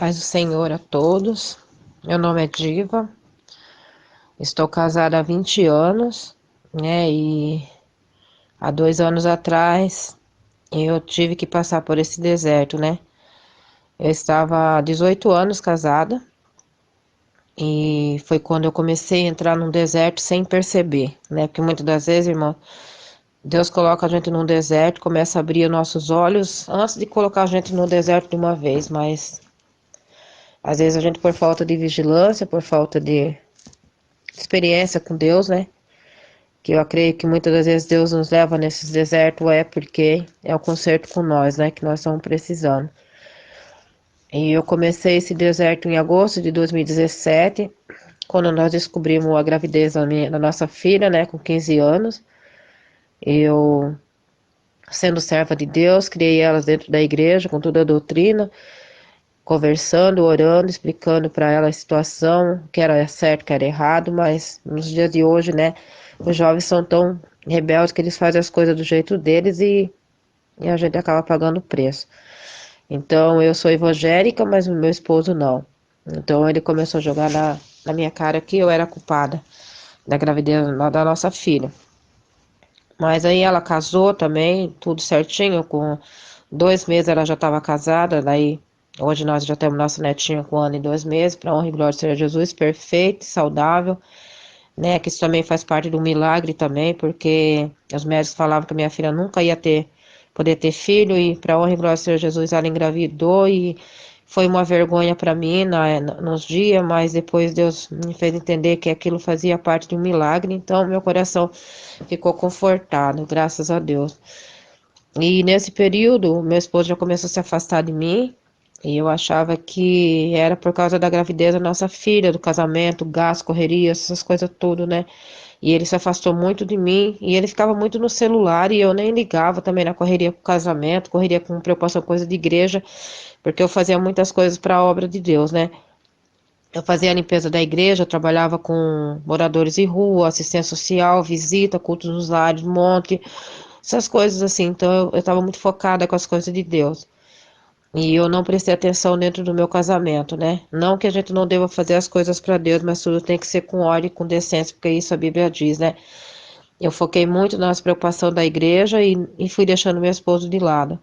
Paz do Senhor a todos. Meu nome é Diva. Estou casada há 20 anos, né? E há 2 anos atrás eu tive que passar por esse deserto, né? Eu estava há 18 anos casada e foi quando eu comecei a entrar num deserto sem perceber, né? Porque muitas das vezes, irmão, Deus coloca a gente num deserto, começa a abrir os nossos olhos antes de colocar a gente no deserto de uma vez, mas às vezes a gente, por falta de vigilância, por falta de experiência com Deus, né? Que eu creio que muitas das vezes Deus nos leva nesses desertos porque é o conserto com nós, né? Que nós estamos precisando. E eu comecei esse deserto em agosto de 2017, quando nós descobrimos a gravidez da nossa filha, né? Com 15 anos. Eu, sendo serva de Deus, criei elas dentro da igreja, com toda a doutrina, conversando, orando, explicando para ela a situação, o que era certo, o que era errado, mas nos dias de hoje, né? Os jovens são tão rebeldes que eles fazem as coisas do jeito deles e a gente acaba pagando o preço. Então eu sou evangélica, mas o meu esposo não. Então ele começou a jogar na minha cara que eu era culpada da gravidez da nossa filha. Mas aí ela casou também, tudo certinho, com 2 meses ela já estava casada, daí hoje nós já temos nosso netinho com 1 ano e 2 meses, para honra e glória do Senhor Jesus, perfeito, saudável, né, que isso também faz parte do milagre também, porque os médicos falavam que a minha filha nunca ia poder ter filho, e para honra e glória do Senhor Jesus ela engravidou, e foi uma vergonha para mim nos dias, mas depois Deus me fez entender que aquilo fazia parte de um milagre, então meu coração ficou confortado, graças a Deus. E nesse período, meu esposo já começou a se afastar de mim, e eu achava que era por causa da gravidez da nossa filha, do casamento, gás, correria, essas coisas tudo, né? E ele se afastou muito de mim, e ele ficava muito no celular, e eu nem ligava também na correria com casamento, correria com preocupação, coisa de igreja, porque eu fazia muitas coisas para a obra de Deus, né? Eu fazia a limpeza da igreja, eu trabalhava com moradores de rua, assistência social, visita, cultos nos lares, monte, essas coisas assim. Então eu estava muito focada com as coisas de Deus. E eu não prestei atenção dentro do meu casamento, né? Não que a gente não deva fazer as coisas para Deus, mas tudo tem que ser com ordem e com decência, porque isso a Bíblia diz, né? Eu foquei muito nas preocupações da igreja e fui deixando meu esposo de lado.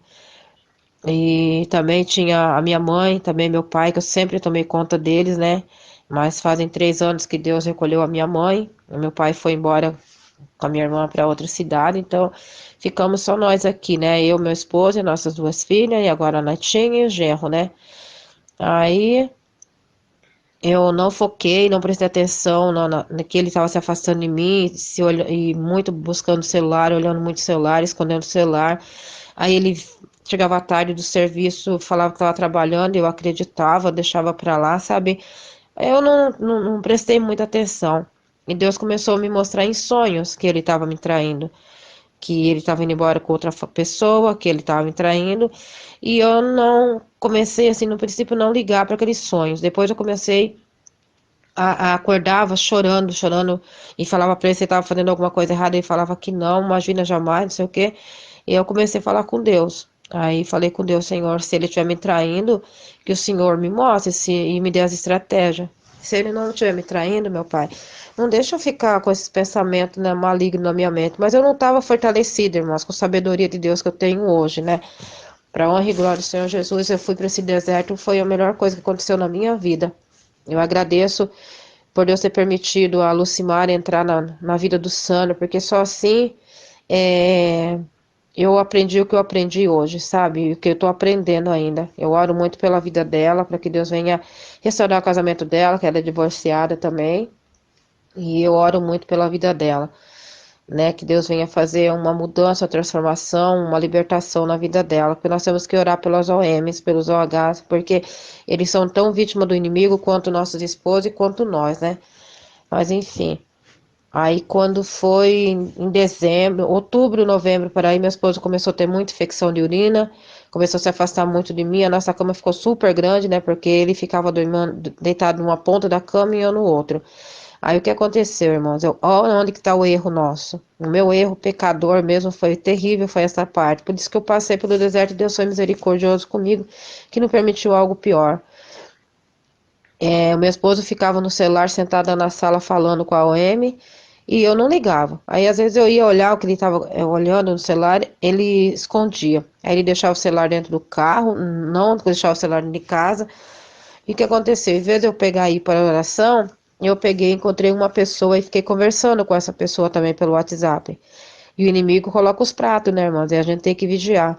E também tinha a minha mãe, também meu pai, que eu sempre tomei conta deles, né? Mas fazem 3 anos que Deus recolheu a minha mãe. O meu pai foi embora com a minha irmã para outra cidade, então ficamos só nós aqui, né? Eu, meu esposo e nossas 2 filhas, e agora a netinha e o genro, né? Aí eu não foquei, não prestei atenção no que ele estava se afastando de mim, e muito buscando o celular, olhando muito o celular, escondendo o celular. Aí ele chegava à tarde do serviço, falava que estava trabalhando, eu acreditava, deixava para lá, sabe? Eu não prestei muita atenção. E Deus começou a me mostrar em sonhos que ele estava me traindo, que ele estava indo embora com outra pessoa, que ele estava me traindo. E eu não comecei, assim, no princípio, não ligar para aqueles sonhos. Depois eu comecei acordava chorando, chorando, e falava para ele se ele estava fazendo alguma coisa errada, ele falava que não, imagina jamais, não sei o quê. E eu comecei a falar com Deus. Aí falei com Deus, Senhor, se ele estiver me traindo, que o Senhor me mostre e me dê as estratégias. Se ele não estiver me traindo, meu pai, não deixa eu ficar com esses pensamentos, né, malignos na minha mente. Mas eu não estava fortalecida, irmãos, com a sabedoria de Deus que eu tenho hoje, né? Para honra e glória do Senhor Jesus, eu fui para esse deserto, foi a melhor coisa que aconteceu na minha vida. Eu agradeço por Deus ter permitido a Lucimar entrar na vida do Sandro, porque só assim é, eu aprendi o que eu aprendi hoje, sabe? O que eu estou aprendendo ainda. Eu oro muito pela vida dela, para que Deus venha restaurar o casamento dela, que ela é divorciada também. E eu oro muito pela vida dela, né? Que Deus venha fazer uma mudança, uma transformação, uma libertação na vida dela. Porque nós temos que orar pelos OMs, pelos OHs, porque eles são tão vítimas do inimigo quanto nossos esposos e quanto nós, né? Mas enfim. Aí quando foi em dezembro, outubro, novembro, por aí, meu esposo começou a ter muita infecção de urina, começou a se afastar muito de mim, a nossa cama ficou super grande, né, porque ele ficava dormindo, deitado numa ponta da cama e eu no outro. Aí o que aconteceu, irmãos? Olha onde que tá o erro nosso. O meu erro pecador mesmo foi terrível, foi essa parte. Por isso que eu passei pelo deserto e Deus foi misericordioso comigo, que não permitiu algo pior. O meu esposo ficava no celular sentada na sala falando com a OM e eu não ligava. Aí às vezes eu ia olhar o que ele estava olhando no celular, ele escondia. Aí ele deixava o celular dentro do carro, não deixava o celular dentro de casa. E o que aconteceu? Em vez de eu pegar e ir para a oração, eu peguei, encontrei uma pessoa e fiquei conversando com essa pessoa também pelo WhatsApp. E o inimigo coloca os pratos, né, irmãos? E a gente tem que vigiar.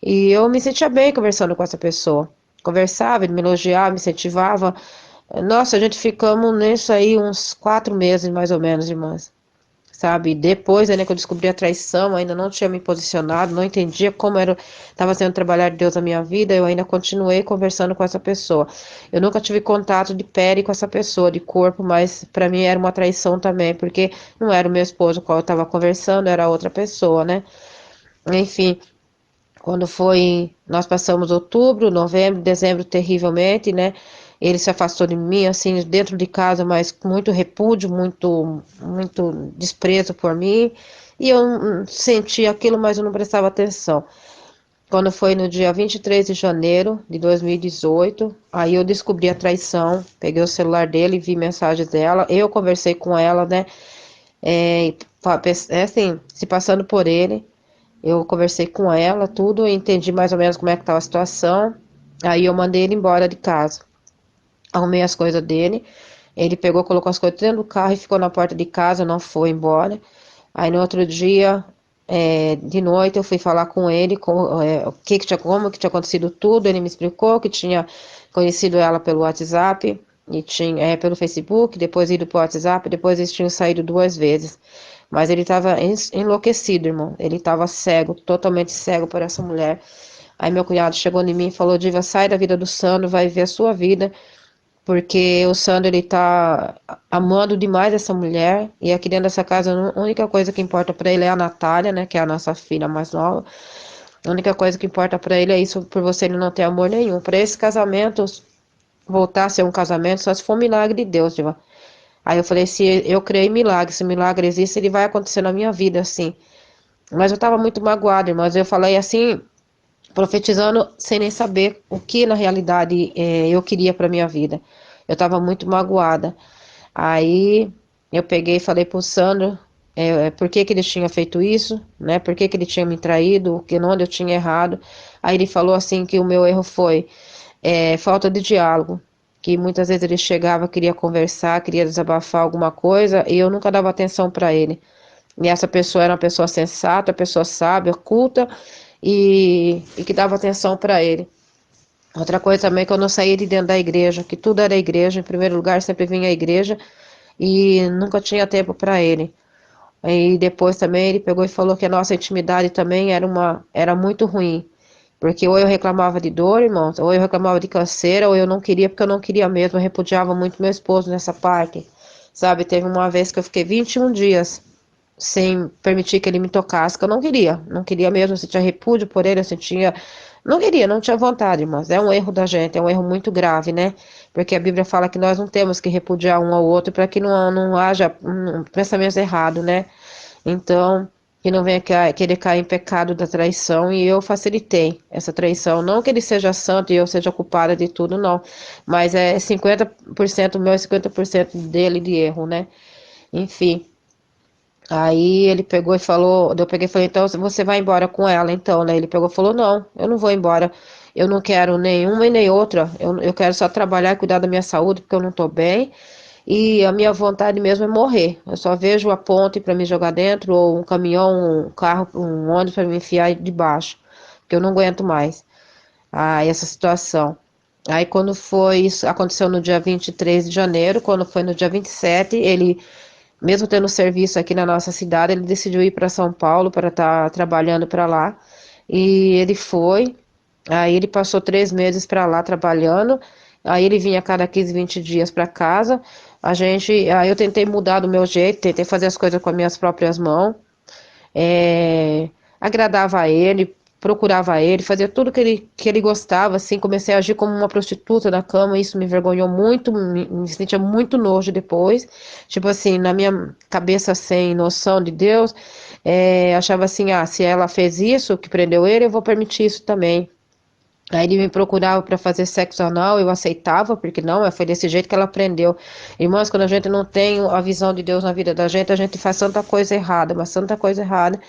E eu me sentia bem conversando com essa pessoa. Conversava, ele me elogiava, me incentivava. Nossa, a gente ficamos nisso aí uns 4 meses, mais ou menos, irmãs. Sabe? Depois, né, que eu descobri a traição, ainda não tinha me posicionado, não entendia como era, estava sendo trabalhar de Deus na minha vida, eu ainda continuei conversando com essa pessoa. Eu nunca tive contato de pele com essa pessoa, de corpo, mas para mim era uma traição também, porque não era o meu esposo com o qual eu estava conversando, era outra pessoa, né? Enfim, quando foi, nós passamos outubro, novembro, dezembro terrivelmente, né? Ele se afastou de mim, assim, dentro de casa, mas com muito repúdio, muito desprezo por mim. E eu senti aquilo, mas eu não prestava atenção. Quando foi no dia 23 de janeiro de 2018, aí eu descobri a traição, peguei o celular dele, vi mensagens dela, eu conversei com ela, né? Assim, se passando por ele. Eu conversei com ela, tudo, entendi mais ou menos como é que estava a situação. Aí eu mandei ele embora de casa. Arrumei as coisas dele. Ele pegou, colocou as coisas dentro do carro e ficou na porta de casa, não foi embora. Aí no outro dia, de noite, eu fui falar com ele o que tinha, como que tinha acontecido tudo. Ele me explicou que tinha conhecido ela pelo WhatsApp e tinha pelo Facebook, depois ido para o WhatsApp, depois eles tinham saído 2 vezes. Mas ele estava enlouquecido, irmão. Ele estava cego, totalmente cego por essa mulher. Aí meu cunhado chegou em mim e falou: Diva, sai da vida do Sandro, vai ver a sua vida, porque o Sandro ele tá amando demais essa mulher. E aqui dentro dessa casa, a única coisa que importa para ele é a Natália, né, que é a nossa filha mais nova. A única coisa que importa para ele é isso, por você ele não ter amor nenhum. Para esse casamento voltar a ser um casamento, só se for um milagre de Deus, Diva. Aí eu falei, se eu creio em milagre, se o milagre existe, ele vai acontecer na minha vida, assim. Mas eu tava muito magoada, mas eu falei assim, profetizando sem nem saber o que na realidade eu queria para minha vida. Eu tava muito magoada. Aí eu peguei e falei pro Sandro por que que ele tinha feito isso, né? Por que que ele tinha me traído, que onde eu tinha errado. Aí ele falou assim que o meu erro foi falta de diálogo, que muitas vezes ele chegava, queria conversar, queria desabafar alguma coisa e eu nunca dava atenção para ele. E essa pessoa era uma pessoa sensata, pessoa sábia, culta e que dava atenção para ele. Outra coisa também é que eu não saía de dentro da igreja, que tudo era igreja, em primeiro lugar sempre vinha a igreja e nunca tinha tempo para ele. E depois também ele pegou e falou que a nossa intimidade também era muito ruim. Porque ou eu reclamava de dor, irmãos, ou eu reclamava de canseira, ou eu não queria porque eu não queria mesmo. Eu repudiava muito meu esposo nessa parte. Sabe, teve uma vez que eu fiquei 21 dias sem permitir que ele me tocasse, que eu não queria mesmo, eu sentia repúdio por ele, eu sentia, não queria, não tinha vontade, mas é um erro da gente, é um erro muito grave, né? Porque a Bíblia fala que nós não temos que repudiar um ao outro para que não haja pensamentos errados, né? Então, que não venha querer cair em pecado da traição, e eu facilitei essa traição. Não que ele seja santo e eu seja culpada de tudo, não. Mas é 50% meu e 50% dele de erro, né? Enfim. Aí ele pegou e falou, eu peguei e falei, então você vai embora com ela, então, né? Ele pegou e falou, não, eu não vou embora. Eu não quero nenhuma e nem outra. Eu quero só trabalhar e cuidar da minha saúde, porque eu não tô bem. E a minha vontade mesmo é morrer. Eu só vejo a ponte para me jogar dentro, ou um caminhão, um carro, um ônibus para me enfiar debaixo, porque eu não aguento mais. Essa situação. Aí quando foi, isso aconteceu no dia 23 de janeiro, quando foi no dia 27, ele, mesmo tendo serviço aqui na nossa cidade, ele decidiu ir para São Paulo para estar trabalhando para lá. E ele foi, aí ele passou 3 meses para lá trabalhando, aí ele vinha a cada 15, 20 dias para casa. Aí eu tentei mudar do meu jeito, tentei fazer as coisas com as minhas próprias mãos, agradava ele, procurava ele, fazia tudo que ele gostava, assim, comecei a agir como uma prostituta na cama, isso me envergonhou muito, me sentia muito nojo depois, tipo assim, na minha cabeça sem noção de Deus, achava assim, se ela fez isso, que prendeu ele, eu vou permitir isso também. Aí ele me procurava para fazer sexo anal, eu aceitava, porque não, foi desse jeito que ela aprendeu. Irmãs, quando a gente não tem a visão de Deus na vida da gente, a gente faz tanta coisa errada, mas tanta coisa errada.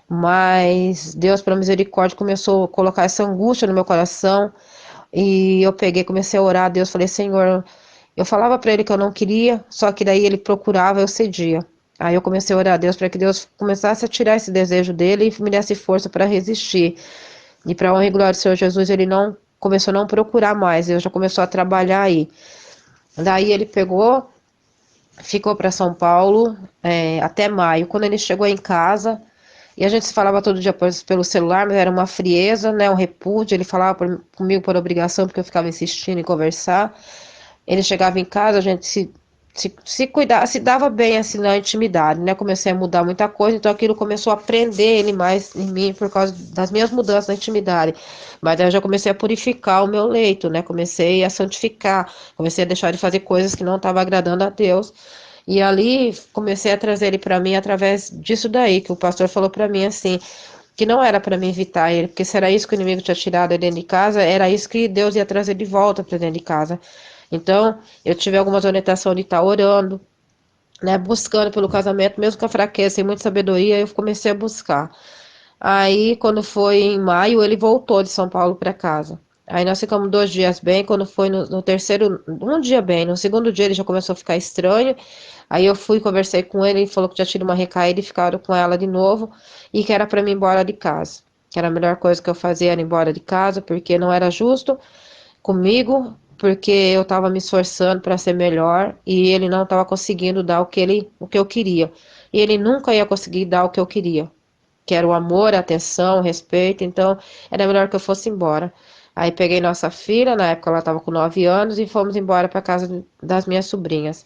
Mas Deus, pela misericórdia, começou a colocar essa angústia no meu coração. E eu peguei, comecei a orar a Deus, falei, Senhor, eu falava para ele que eu não queria, só que daí ele procurava, eu cedia. Aí eu comecei a orar a Deus para que Deus começasse a tirar esse desejo dele e me desse força para resistir. E para honra e glória do Senhor Jesus, ele não começou a não procurar mais, ele já começou a trabalhar aí. Daí ele pegou, ficou para São Paulo até maio. Quando ele chegou em casa, e a gente se falava todo dia pelo celular, mas era uma frieza, né, um repúdio. Ele falava comigo por obrigação, porque eu ficava insistindo em conversar. Ele chegava em casa, a gente se cuidava, se dava bem assim na intimidade, né? Comecei a mudar muita coisa, então aquilo começou a prender ele mais em mim por causa das minhas mudanças na intimidade. Mas aí eu já comecei a purificar o meu leito, né? Comecei a santificar, comecei a deixar de fazer coisas que não estavam agradando a Deus. E ali comecei a trazer ele para mim através disso daí, que o pastor falou para mim assim, que não era para mim evitar ele, porque se era isso que o inimigo tinha tirado dentro de casa, era isso que Deus ia trazer de volta para dentro de casa. Então, eu tive algumas orientações de estar orando, né, buscando pelo casamento, mesmo com a fraqueza, sem muita sabedoria, eu comecei a buscar. Aí, quando foi em maio, ele voltou de São Paulo para casa. Aí nós ficamos 2 dias bem, quando foi no terceiro, um dia bem, no segundo dia ele já começou a ficar estranho. Aí eu fui, conversei com ele, ele falou que tinha tido uma recaída e ficaram com ela de novo, e que era para mim ir embora de casa. Que era a melhor coisa que eu fazia era ir embora de casa, porque não era justo comigo, porque eu estava me esforçando para ser melhor e ele não estava conseguindo dar o que eu queria. E ele nunca ia conseguir dar o que eu queria, que era o amor, a atenção, o respeito, então era melhor que eu fosse embora. Aí peguei nossa filha, na época ela estava com 9 anos, e fomos embora para casa das minhas sobrinhas.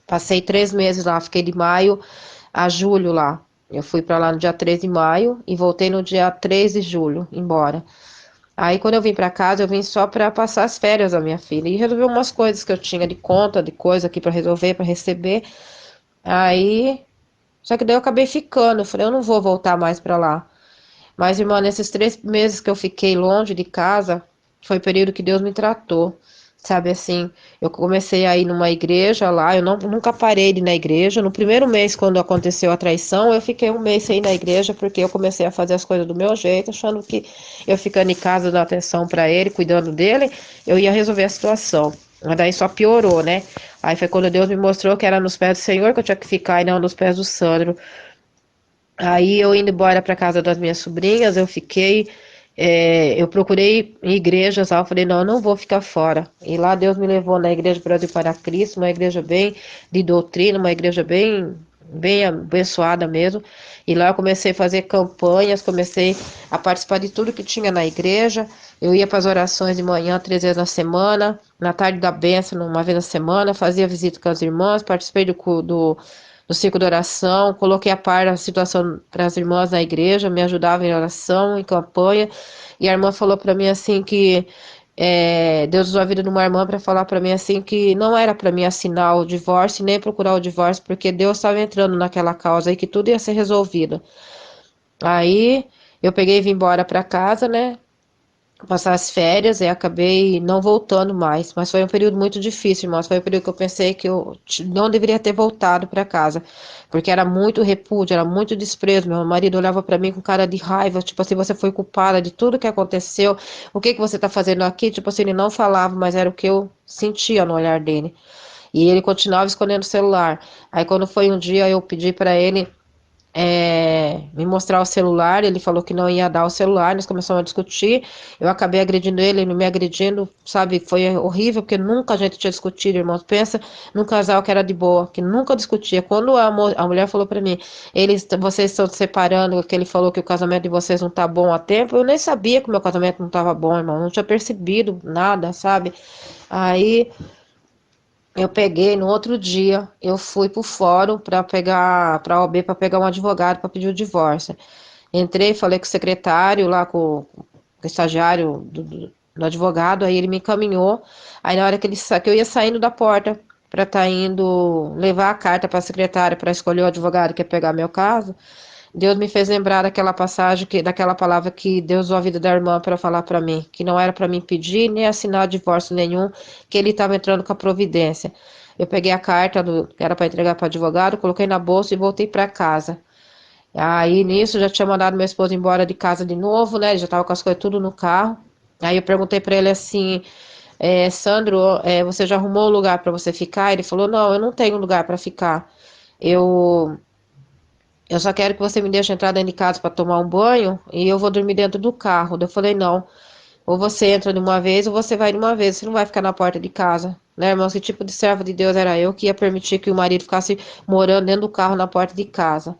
Passei 3 meses lá, fiquei de maio a julho lá. Eu fui para lá no dia 13 de maio e voltei no dia 3 de julho, embora. Aí quando eu vim para casa, eu vim só para passar as férias da minha filha e resolver umas coisas que eu tinha de conta, de coisa aqui para resolver, para receber. Aí, só que daí eu acabei ficando, eu falei, eu não vou voltar mais para lá. Mas, irmã, nesses 3 meses que eu fiquei longe de casa, foi o período que Deus me tratou. Sabe assim, eu comecei a ir numa igreja lá, eu não, nunca parei de ir na igreja. No primeiro mês, quando aconteceu a traição, eu fiquei um mês sem ir na igreja, porque eu comecei a fazer as coisas do meu jeito, achando que eu ficando em casa, dando atenção para ele, cuidando dele, eu ia resolver a situação. Mas daí só piorou, né? Aí foi quando Deus me mostrou que era nos pés do Senhor que eu tinha que ficar e não nos pés do Sandro. Aí eu indo embora para casa das minhas sobrinhas, eu fiquei, eu procurei igrejas lá, eu falei, não, eu não vou ficar fora. E lá Deus me levou na Igreja Brasil para Cristo, uma igreja bem de doutrina, uma igreja bem abençoada mesmo. E lá eu comecei a fazer campanhas, comecei a participar de tudo que tinha na igreja. Eu ia para as orações de manhã 3 vezes na semana, na tarde da bênção uma vez na semana, fazia visita com as irmãs, participei do ciclo de oração, coloquei a par a situação para as irmãs na igreja, me ajudavam em oração, em campanha, e a irmã falou para mim assim que Deus usou a vida de uma irmã para falar para mim assim que não era para mim assinar o divórcio nem procurar o divórcio, porque Deus estava entrando naquela causa e que tudo ia ser resolvido. Aí eu peguei e vim embora para casa, né? Passar as férias e acabei não voltando mais. Mas foi um período muito difícil, irmãos. Foi um período que eu pensei que eu não deveria ter voltado para casa, porque era muito repúdio, era muito desprezo. Meu marido olhava para mim com cara de raiva, tipo assim, você foi culpada de tudo que aconteceu. O que que você tá fazendo aqui? Tipo assim, ele não falava, mas era o que eu sentia no olhar dele. E ele continuava escondendo o celular. Aí quando foi um dia, eu pedi para ele me mostrar o celular, ele falou que não ia dar o celular, nós começamos a discutir, eu acabei agredindo ele me agredindo, sabe, foi horrível, porque nunca a gente tinha discutido, irmãos, pensa num casal que era de boa, que nunca discutia, quando a mulher falou pra mim, vocês estão se separando, que ele falou que o casamento de vocês não tá bom há tempo, eu nem sabia que o meu casamento não tava bom, irmão, não tinha percebido nada, sabe, aí eu peguei no outro dia, eu fui pro fórum para a OAB para pegar um advogado para pedir o divórcio. Entrei, falei com o secretário lá com o estagiário do advogado, aí ele me encaminhou. Aí na hora que eu ia saindo da porta para estar indo levar a carta para a secretária para escolher o advogado que ia pegar meu caso, Deus me fez lembrar daquela passagem, daquela palavra que Deus usou a vida da irmã para falar para mim, que não era para mim pedir nem assinar divórcio nenhum, que ele estava entrando com a providência. Eu peguei a carta que era para entregar para o advogado, coloquei na bolsa e voltei para casa. Aí nisso já tinha mandado meu esposo embora de casa de novo, né? Ele já estava com as coisas tudo no carro. Aí eu perguntei para ele assim, Sandro, você já arrumou um lugar para você ficar? Ele falou, não, eu não tenho lugar para ficar. Eu eu só quero que você me deixe entrar dentro de casa para tomar um banho e eu vou dormir dentro do carro. Eu falei, não, ou você entra de uma vez ou você vai de uma vez, você não vai ficar na porta de casa. Né, irmão? Que tipo de servo de Deus era eu que ia permitir que o marido ficasse morando dentro do carro na porta de casa?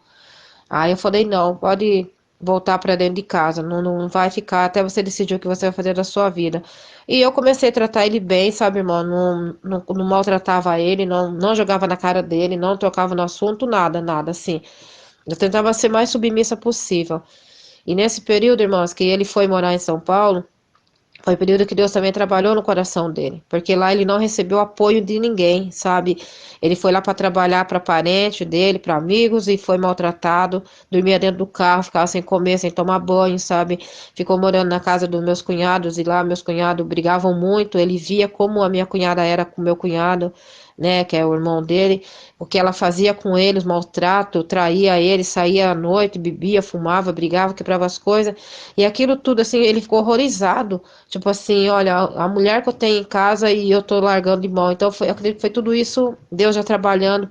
Aí eu falei, não, pode voltar para dentro de casa, não, não vai ficar até você decidir o que você vai fazer da sua vida. E eu comecei a tratar ele bem, sabe, irmão? Não maltratava ele, não jogava na cara dele, não tocava no assunto, nada, nada, assim. Eu tentava ser mais submissa possível. E nesse período, irmãos, que ele foi morar em São Paulo, foi o período que Deus também trabalhou no coração dele, porque lá ele não recebeu apoio de ninguém, sabe? Ele foi lá para trabalhar para parente dele, para amigos e foi maltratado, dormia dentro do carro, ficava sem comer, sem tomar banho, sabe? Ficou morando na casa dos meus cunhados e lá meus cunhados brigavam muito, ele via como a minha cunhada era com meu cunhado, né, que é o irmão dele, o que ela fazia com eles, maltrato, traía ele, saía à noite, bebia, fumava, brigava, quebrava as coisas, e aquilo tudo assim, ele ficou horrorizado. Tipo assim, olha, a mulher que eu tenho em casa e eu tô largando de mão. Então, eu acredito que foi tudo isso, Deus já trabalhando,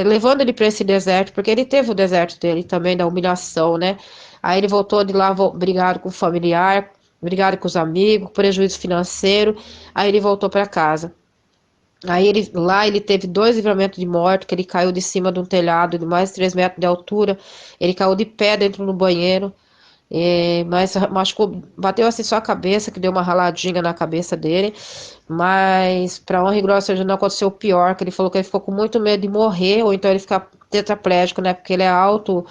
levando ele para esse deserto, porque ele teve o deserto dele também, da humilhação, né? Aí ele voltou de lá, brigado com o familiar, brigado com os amigos, prejuízo financeiro. Aí ele voltou para casa. Aí lá ele teve dois livramentos de morte, que ele caiu de cima de um telhado de mais de 3 metros de altura. Ele caiu de pé dentro do banheiro. Mas machucou, bateu assim só a cabeça, que deu uma raladinha na cabeça dele. Mas, para honra e glória seja, não aconteceu o pior, que ele falou que ele ficou com muito medo de morrer, ou então ele ficar tetraplégico, né? Porque ele é alto,